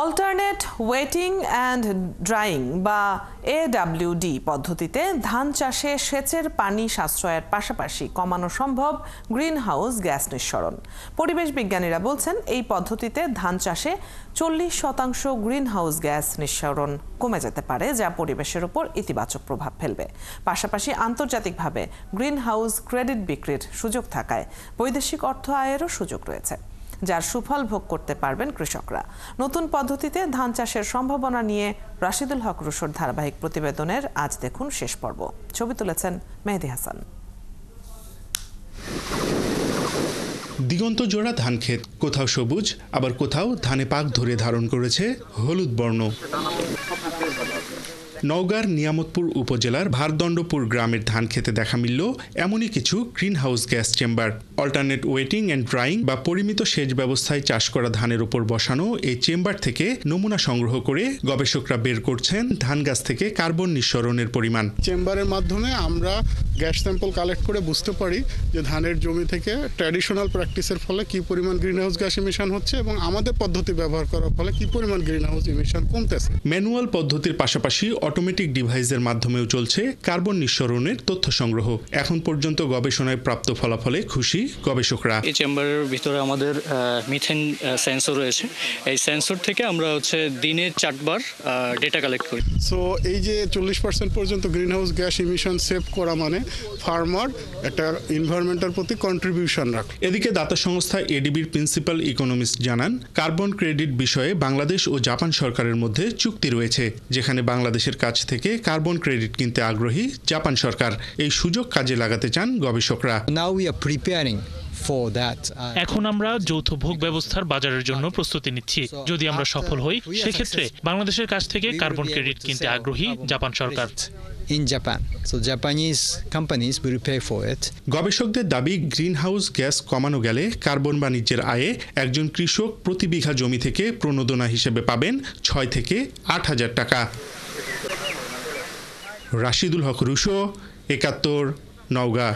Alternate waiting and drawing বা AWD পদ্ধতিতে ধান চাষে সেচের পানি সাশ্রয়ের পাশাপাশি কমানো সম্ভব গ্রিনহাউস গ্যাস নিঃসরণ। পরিবেশ বিজ্ঞানীরা বলছেন এই পদ্ধতিতে ধান চাষে 40% গ্রিনহাউস গ্যাস নিঃসরণ কমে যেতে পারে, যা পরিবেশের উপর ইতিবাচক প্রভাব ফেলবে। পাশাপাশি আন্তর্জাতিকভাবে গ্রিনহাউস ক্রেডিট বিক্রির সুযোগ থাকায় বৈদেশিক অর্থ আয়েরও সুযোগ রয়েছে, যার সুফল ভোগ করতে পারবেন কৃষকরা। নতুন পদ্ধতিতে ধান চাষের সম্ভাবনা নিয়ে রাশিদুল হক রুশোর ধারাবাহিক প্রতিবেদনের আজ দেখুন শেষ পর্ব। ছবি তুলেছেন মেহেদি হাসান। দিগন্ত জোড়া ধান ক্ষেত, কোথাও সবুজ আবার কোথাও ধানে পাক ধরে ধারণ করেছে হলুদ বর্ণ। নওগাঁর নিয়ামতপুর উপজেলার ভারদণ্ডপুর গ্রামের ধান খেতে দেখা মিলল এমনই কিছু greenhouse gas chamber. Alternate waiting and drawing বা পরিমিত সেচ ব্যবস্থায় চাষ করা ধানের উপর বসানো এই চেম্বার থেকে নমুনা সংগ্রহ করে গবেষকরা বের করছেন ধান গাছ থেকে কার্বন নিঃসরণের পরিমাণ। চেম্বারের মাধ্যমে আমরা গ্যাস স্যাম্পল কালেক্ট করে বুঝতে পারি যে ধানের জমি থেকে ট্র্যাডিশনাল প্র্যাকটিসের ফলে কি পরিমাণ গ্রিনহাউস গ্যাস ইমিশন হচ্ছে এবং আমাদের পদ্ধতি ব্যবহার করার ফলে কি পরিমাণ গ্রিনহাউস ইমিশন কমতেছে। ম্যানুয়াল পদ্ধতির পাশাপাশি অটোমেটিক ডিভাইসের মাধ্যমেও চলছে কার্বন নিঃসরণের তথ্য সংগ্রহ। এখন পর্যন্ত গবেষণায় প্রাপ্ত ফলাফলে খুশি গবেষকরা। এই চেম্বারের ভিতরে আমাদের মিথেন সেন্সর রয়েছে। এই সেন্সর থেকে আমরা দিনে 4 বার ডেটা কালেক্ট করি। সো এই যে 40% পর্যন্ত গ্রিনহাউস গ্যাস ইমিশন সেভ করা মানে ফার্মার একটা এনভায়রনমেন্টের প্রতি কন্ট্রিবিউশন রাখে। এদিকে দাতা সংস্থা এডিবির প্রিন্সিপাল ইকোনমিস্ট জানান, কার্বন ক্রেডিট বিষয়ে বাংলাদেশ ও জাপান সরকারের মধ্যে চুক্তি রয়েছে, যেখানে বাংলাদেশের কাছ থেকে কার্বন ক্রেডিট কিনতে আগ্রহী জাপান সরকার। এই সুযোগ কাজে লাগাতে চান গবেষকরা। এখন আমরা যৌথ ভোগ ব্যবস্থার বাজারের জন্য প্রস্তুতি নিচ্ছি। যদি আমরা সফল হই, সেক্ষেত্রে বাংলাদেশের কাছ থেকে কার্বন ক্রেডিট কিনতে আগ্রহী জাপান সরকার। গবেষকদের দাবি, গ্রিনহাউস গ্যাস কমানো গেলে কার্বন বাণিজ্যের আয়ে একজন কৃষক প্রতি বিঘা জমি থেকে প্রণোদনা হিসেবে পাবেন 6 থেকে 8,000 টাকা। রাশিদুল হক রুশো, 71, নওগাঁ।